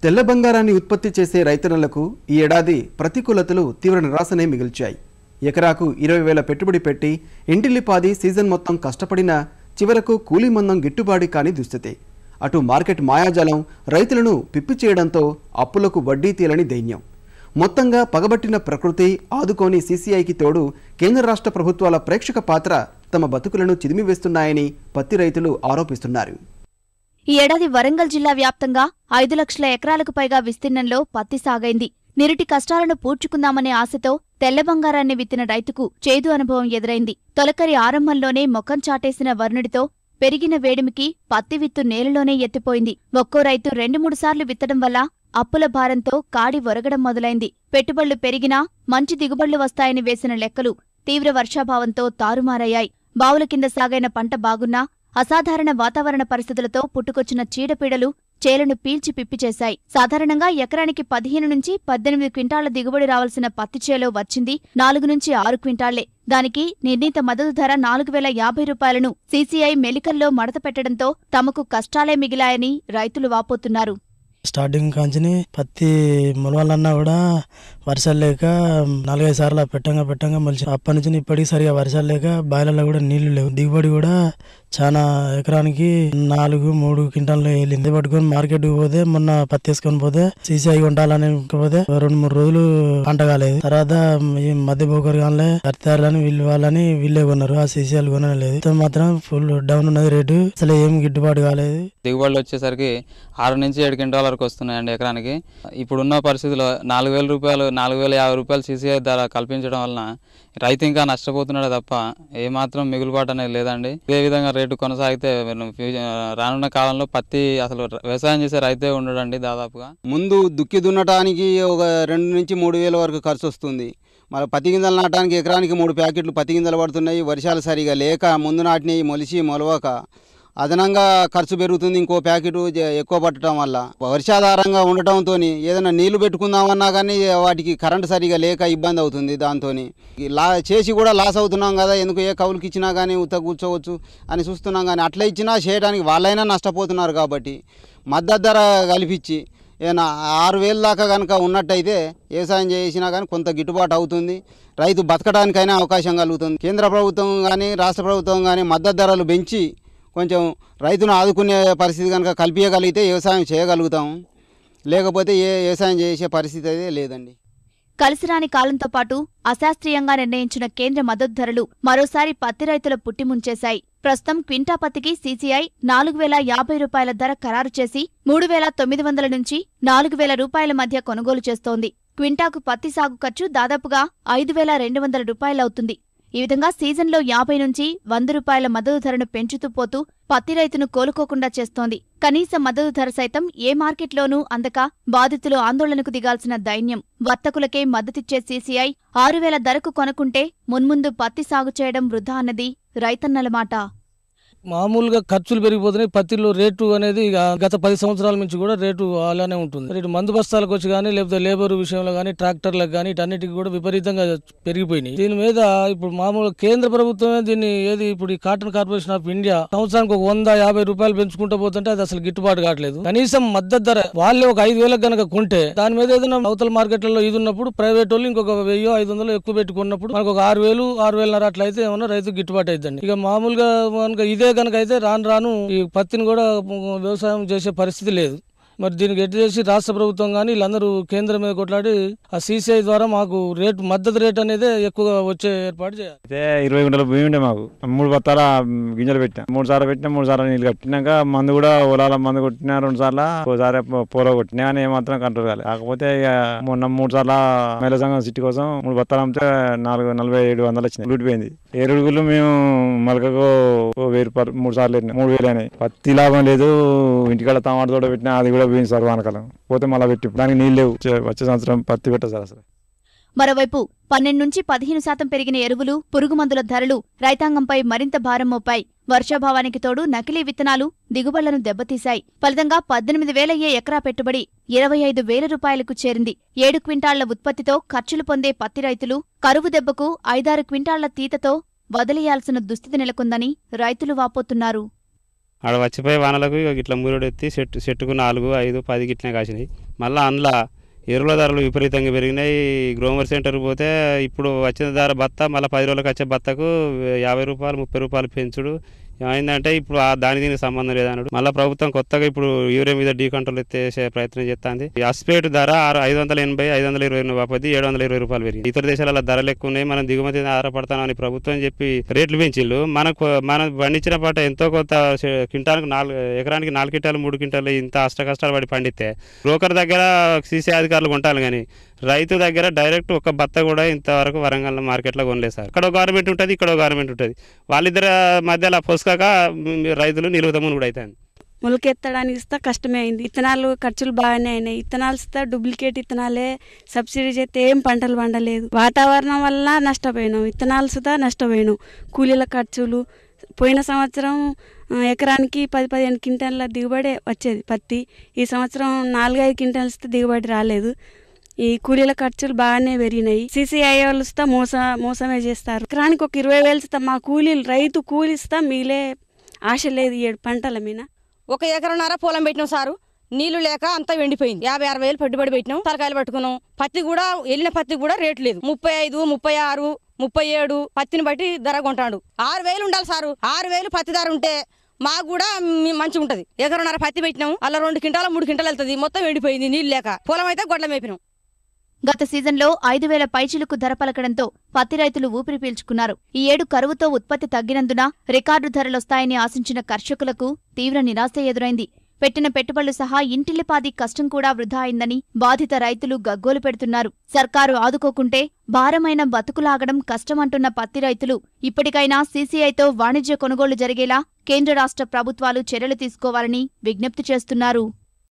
తెల్ల బంగారాన్ని ఉత్పత్తి చేసే రైతన్నలకు ఈ ఏడాది ప్రతికూలతలు తీవ్ర నిరాశనే మిగిల్చాయి. ఎకరాకు 20,000 పెట్టుబడి పెట్టి ఇంటిల్లిపాది సీజన్ మొత్తం కష్టపడినా చివరకు కూలీ మందం గిట్టుబాటు కాని దుస్థితి. అటు మార్కెట్ మాయాజాలం రైతులను పిప్పి చేయడంతో అప్పులకు వడ్డీ తీలని దైన్యం. మొత్తంగా పగబట్టిన ప్రకృతి ఆదుకోని సీసీఐకి తోడు కేంద్ర రాష్ట్ర ప్రభుత్వాల ప్రేక్షక పాత్ర తమ బతుకులను చిదిమివేస్తున్నాయని పత్తి రైతులు ఆరోపిస్తున్నారు. ఈ ఏడాది వరంగల్ జిల్లా వ్యాప్తంగా 5 లక్షల ఎకరాలకు పైగా విస్తీర్ణంలో పత్తి సాగైంది. నిరుటి కష్టాలను పూడ్చుకుందామనే ఆశతో తెల్ల బంగారాన్ని విత్తిన రైతుకు చేదు అనుభవం ఎదురైంది. తొలకరి ఆరంభంలోనే మొఖం చాటేసిన వరుణుడితో పెరిగిన వేడిమికి పత్తి విత్తు నేలలోనే ఎత్తిపోయింది. ఒక్కో రైతు 2-3 సార్లు విత్తడం వల్ల అప్పుల భారంతో కాడి ఒరగడం మొదలైంది. పెట్టుబడులు పెరిగినా మంచి దిగుబడులు వస్తాయని వేసిన లెక్కలు తీవ్ర వర్షాభావంతో తారుమారయ్యాయి. బావుల కింద సాగైన పంట బాగున్నా అసాధారణ వాతావరణ పరిస్థితులతో పుట్టుకొచ్చిన చీడపీడలు చేలను పీల్చి పిప్పి చేశాయి. సాధారణంగా ఎకరానికి 15 నుంచి 18 క్వింటాళ్ల దిగుబడి రావాల్సిన పత్తి చేలో వచ్చింది 4 నుంచి 6 క్వింటాళ్లే. దానికి నిర్ణీత మద్దతు ధర 4,050 రూపాయలను సీసీఐ మెలికల్లో మడత పెట్టడంతో తమకు కష్టాలే మిగిలాయని రైతులు వాపోతున్నారు. స్టార్టింగ్ కాంచిని పత్తి మొలవాలన్నా కూడా వర్షాలు లేక 4-5 సార్లు పెట్టంగా మలిచి అప్పటి నుంచి ఇప్పటికి సరిగా వర్షాలు లేక బాయిలలో కూడా నీళ్లు లేవు. దిగుబడి కూడా చాలా ఎకరానికి 4-3 క్వింటాల్లో వెళ్ళింది. పట్టుకొని మార్కెట్కి పోతే మొన్న పత్తి వేసుకొని పోతే సీసీఐ కొంటాలని పోతే 2-3 రోజులు పంట కాలేదు. తర్వాత ఈ మధ్య బోకరు కానీ అర్థాలని వాళ్ళని వీళ్ళే కొన్నారు. ఆ సీసీఐలు కొనలేదు. మాత్రం ఫుల్ డౌన్ ఉన్నది రేటు. అసలు ఏం గిట్టుబాటు కాలేదు. దిగుబడులు వచ్చేసరికి 6 నుంచి 7 క్వింటాల వరకు వస్తున్నాయండి ఎకరానికి. ఇప్పుడున్న పరిస్థితుల్లో 4,000 రూపాయలు 4,050 రూపాయలు సీసీఐ ధర కల్పించడం వలన రైతు ఇంకా నష్టపోతున్నాడే తప్ప ఏమాత్రం మిగులుబాటు అనేది లేదండి. ఇదే విధంగా రేటు కొనసాగితే రానున్న కాలంలో పత్తి అసలు వ్యవసాయం చేసే రైతే ఉండడండి. దాదాపుగా ముందు దుక్కి దున్నటానికి ఒక 2 నుంచి 3,000 వరకు ఖర్చు వస్తుంది. మరి పత్తి గింజలు నాటడానికి ఎకరానికి 3 ప్యాకెట్లు పత్తి గింజలు పడుతున్నాయి. వర్షాలు సరిగా లేక ముందు నాటినవి మొలవక అదనంగా ఖర్చు పెరుగుతుంది. ఇంకో ప్యాకెట్ ఎక్కువ పట్టడం వల్ల వర్షాధారంగా ఉండటంతో ఏదైనా నీళ్లు పెట్టుకుందామన్నా కానీ వాటికి కరెంటు సరిగా లేక ఇబ్బంది అవుతుంది. దాంతో చేసి కూడా లాస్ అవుతున్నాం కదా, ఎందుకు ఏ కౌలుకి ఇచ్చినా కానీ ఉత్త కూర్చోవచ్చు అని చూస్తున్నాం. కానీ అట్లా ఇచ్చినా చేయడానికి వాళ్ళైనా నష్టపోతున్నారు. కాబట్టి మద్దతు ధర కల్పించి ఏదైనా 6,000 దాకా కనుక ఉన్నట్టయితే వ్యవసాయం చేసినా కానీ కొంత గిట్టుబాటు అవుతుంది. రైతు బతకడానికైనా అవకాశం కలుగుతుంది. కేంద్ర ప్రభుత్వం కానీ రాష్ట్ర ప్రభుత్వం కానీ మద్దతు ధరలు పెంచి కొంచెం రైతును ఆదుకునే పరిస్థితి కనుక కల్పించగలిగితే వ్యవసాయం చేయగలుగుతాం. లేకపోతే వ్యవసాయం చేసే పరిస్థితి అయితే లేదండి. కలిసిరాని కాలంతో పాటు అశాస్త్రీయంగా నిర్ణయించిన కేంద్ర మద్దతు ధరలు మరోసారి పత్తి రైతుల పుట్టిముంచేశాయి. ప్రస్తుతం క్వింటా పత్తికి సీసీఐ 4,050 రూపాయల ధర ఖరారు చేసి 3,900 నుంచి 4,000 రూపాయల మధ్య కొనుగోలు చేస్తోంది. క్వింటాకు పత్తి సాగు ఖర్చు దాదాపుగా 5,200 రూపాయలవుతుంది. ఈ విధంగా సీజన్లో 50 నుంచి 100 రూపాయల మద్దతు ధరను పెంచుతూ పోతూ పత్తి రైతును కోలుకోకుండా చేస్తోంది. కనీస మద్దతు ధర సైతం ఏ మార్కెట్లోనూ అందక బాధితులు ఆందోళనకు దిగాల్సిన దైన్యం. వర్తకులకే మద్దతిచ్చే సీసీఐ 6,000 ధరకు కొనుక్కుంటే మున్ముందు పత్తి సాగు చేయడం వృధా అన్నది రైతన్నల మాట. మామూలుగా ఖర్చులు పెరిగిపోతున్నాయి. పత్తిలో రేటు అనేది గత 10 సంవత్సరాల నుంచి కూడా రేటు అలానే ఉంటుంది. రేటు మందు బస్తాలకు వచ్చి కానీ లేకపోతే లేబర్ విషయంలో కానీ ట్రాక్టర్లకు కానీ ఇటన్నిటికి కూడా విపరీతంగా పెరిగిపోయినాయి. దీని మీద ఇప్పుడు మామూలు కేంద్ర ప్రభుత్వమే దీన్ని ఇప్పుడు ఈ కాటన్ కార్పొరేషన్ ఆఫ్ ఇండియా సంవత్సరానికి ఒక 150 రూపాయలు పెంచుకుంటూ పోతుంటే అది అసలు గిట్టుబాటు కావట్లేదు. కనీసం మద్దతు ధర వాళ్ళే ఒక 5,000 కనుక కొంటే దాని మీద ఏదైనా అవతల మార్కెట్లలో ఇది ఉన్నప్పుడు ప్రైవేట్ వాళ్ళు ఇంకొక 1,000-500 ఎక్కువ పెట్టుకున్నప్పుడు మనకు ఒక 6,000-6,500 అట్లా అయితే ఏమన్నా రైతు గిట్టుబాటు అవుతుంది. ఇక మామూలుగా ఇదే కనుక అయితే రాను ఈ పత్తిని కూడా వ్యవసాయం చేసే పరిస్థితి లేదు. మరి దీనికి ఎటు చేసి రాష్ట్ర ప్రభుత్వం కానీ వీళ్ళందరూ కేంద్రం మీద కొట్లాడి ఆ సీసీఐ ద్వారా మాకు మద్దతు రేట్ అనేది ఎక్కువగా వచ్చే ఏర్పాటు చేయాలి. 20 గుంటల భూమి ఉండే మాకు 3 బత్తాల గింజలు పెట్టినా 3 సార్లు పెట్టినా 3 సార్లు నీళ్ళు కట్టినాక మందు కూడా ఓలాల మందు కొట్టినా 2 సార్లు ఒకసారి పోలో కొట్టినా కానీ ఏమాత్రం కంట్రోల్ కాలేదు. కాకపోతే ఇక మొన్న 3 సార్లు మహిళా సంఘం సిటీ కోసం 3 బత్తాలు అమ్మితే 4,4700 వచ్చినాయి. లూటిపోయింది. ఏరుగుళ్ళు మేము మలకకు 1,000 3 సార్లు 3,000 అయినాయి. పత్తి లాభం లేదు. ఇంటికాడ టమాటా తోట పెట్టినా అది కూడా పోయింది సార్. వానకాలం పోతే మళ్ళీ పెట్టి దానికి నీళ్ళు లేవు. వచ్చే సంవత్సరం పత్తి పెట్ట సార్. అసలు మరోవైపు 12 నుంచి 15% పెరిగిన ఎరువులు పురుగుమందుల ధరలు రైతాంగంపై మరింత భారం మోపాయి. వర్షాభావానికి తోడు నకిలీ విత్తనాలు దిగుబడులను దెబ్బతీశాయి. ఫలితంగా 18,000 ఎకరా పెట్టుబడి 25,000 రూపాయలకు చేరింది. 7 క్వింటాళ్ల ఉత్పత్తితో ఖర్చులు పొందే పత్తి రైతులు కరువు దెబ్బకు 5-6 క్వింటాళ్ల తీతతో వదిలేయాల్సిన దుస్థితి నెలకొందని రైతులు వాపోతున్నారు. ఆడ వచ్చిపోయే వానలకు ఇట్లా మురుడెత్తి చెట్టుకు 4, 5, 10 గిట్లనే కాసినాయి. మళ్ళీ అందులో ఎరువుల ధరలు విపరీతంగా పెరిగినాయి. గ్రోమర్ సెంటర్కి పోతే ఇప్పుడు వచ్చిన ధర బత్త మళ్ళీ 10 రోజులకు వచ్చే బత్తకు 50 రూపాయలు 30 రూపాయలు పెంచుడు ఏమైందంటే ఇప్పుడు దీనికి సంబంధం లేదన్నాడు. మళ్ళీ ప్రభుత్వం కొత్తగా ఇప్పుడు యూరియా మీద డీకంట్రోల్ ఎత్తేసే ప్రయత్నం చేస్తుంది. అస్పేట్ ధర 580, 520 బాపతి 720 రూపాయలు పెరిగింది. ఇతర దేశాల ధరలు ఎక్కువ ఉన్నాయి, మనం దిగుమతి ఆధారపడతామని ప్రభుత్వం చెప్పి రేట్లు పెంచిళ్ళు. మనం పండించిన పంట ఎంతో కొంత క్వింటాలకు ఎకరానికి 4 క్వింటాలు 3 క్వింటాలు ఇంత కష్టాలు పడి పండితే బ్రోకర్ దగ్గర సీసీ అధికారులు కొంటారు, కానీ రైతు దగ్గర డైరెక్ట్ ఒక బత్త కూడా ఇంతవరకు వరంగల్ మార్కెట్లో కొనలేదు సార్. ఇక్కడ గవర్నమెంట్ ఉంటుంది, ఇక్కడ గవర్నమెంట్ ఉంటుంది, వాళ్ళిద్దరి మధ్యలో పొసకాక రైతులు నిలువుతమును కూడా అవుతాయి. మొలకెత్తడానికి ఇస్తా కష్టమే అయింది. విత్తనాలు ఖర్చులు బాగానే అయినాయి. విత్తనాలు ఇస్తా డూప్లికేట్ విత్తనాలే సబ్సిడీ చేస్తే ఏం పంటలు పండలేదు. వాతావరణం వల్ల నష్టపోయినాం, విత్తనాలు సుతా నష్టపోయినాం. కూలీల ఖర్చులు పోయిన సంవత్సరం ఎకరానికి 10-15 క్వింటాల దిగుబడి వచ్చేది పత్తి. ఈ సంవత్సరం 4-5 క్వింటాలు ఇస్తే దిగుబడి రాలేదు. ఈ కూలీల ఖర్చులు బాగానే పెరిగినాయి. CCI వాళ్ళు ఇస్తా మోసమే చేస్తారు. ఎకరానికి ఒక 20,000 ఇస్తా మా కూలీలు రైతు కూలి ఇస్తా మిగిలే ఆశ లేదు. 7 పంటల మీద 1 ఎకరన్నర పొలం పెట్టినాం సారు, నీళ్లు లేక అంతా ఎండిపోయింది. 50-60 వేలు పెట్టుబడి పెట్టినాం, తలకాయలు పట్టుకున్నాం. పత్తి కూడా వెళ్ళిన పత్తి కూడా రేటు లేదు. 35, 36, 37 పత్తిని బట్టి ధర కొంటాడు. 6,000 ఉండాలి సారు. 6,000 పత్తి ధర ఉంటే మాకు కూడా మంచిగా ఉంటది. ఎకరన్నర పత్తి పెట్టినాం, అలా 2 క్వింటాలు 3 క్వింటాలు వెళ్తుంది. మొత్తం ఎండిపోయింది నీళ్ళు లేక. పొలం అయితే గొడ్ల మేపినాం. గత సీజన్లో 5,000 పైచిలుకు ధర పలకడంతో పత్తి రైతులు ఊపిరి పీల్చుకున్నారు. ఈ ఏడు కరువుతో ఉత్పత్తి తగ్గినందున రికార్డు ధరలొస్తాయని ఆశించిన కర్షకులకు తీవ్ర నిరాశ ఎదురైంది. పెట్టిన పెట్టుబడులు సహా ఇంటిల్లిపాది కష్టం కూడా వృధా అయిందని బాధిత రైతులు గగ్గోలు పెడుతున్నారు. సర్కారు ఆదుకోకుంటే భారమైన బతుకులాగడం కష్టమంటున్న పత్తి రైతులు ఇప్పటికైనా CCIతో వాణిజ్య కొనుగోళ్లు జరిగేలా కేంద్ర రాష్ట్ర ప్రభుత్వాలు చర్యలు తీసుకోవాలని విజ్ఞప్తి చేస్తున్నారు.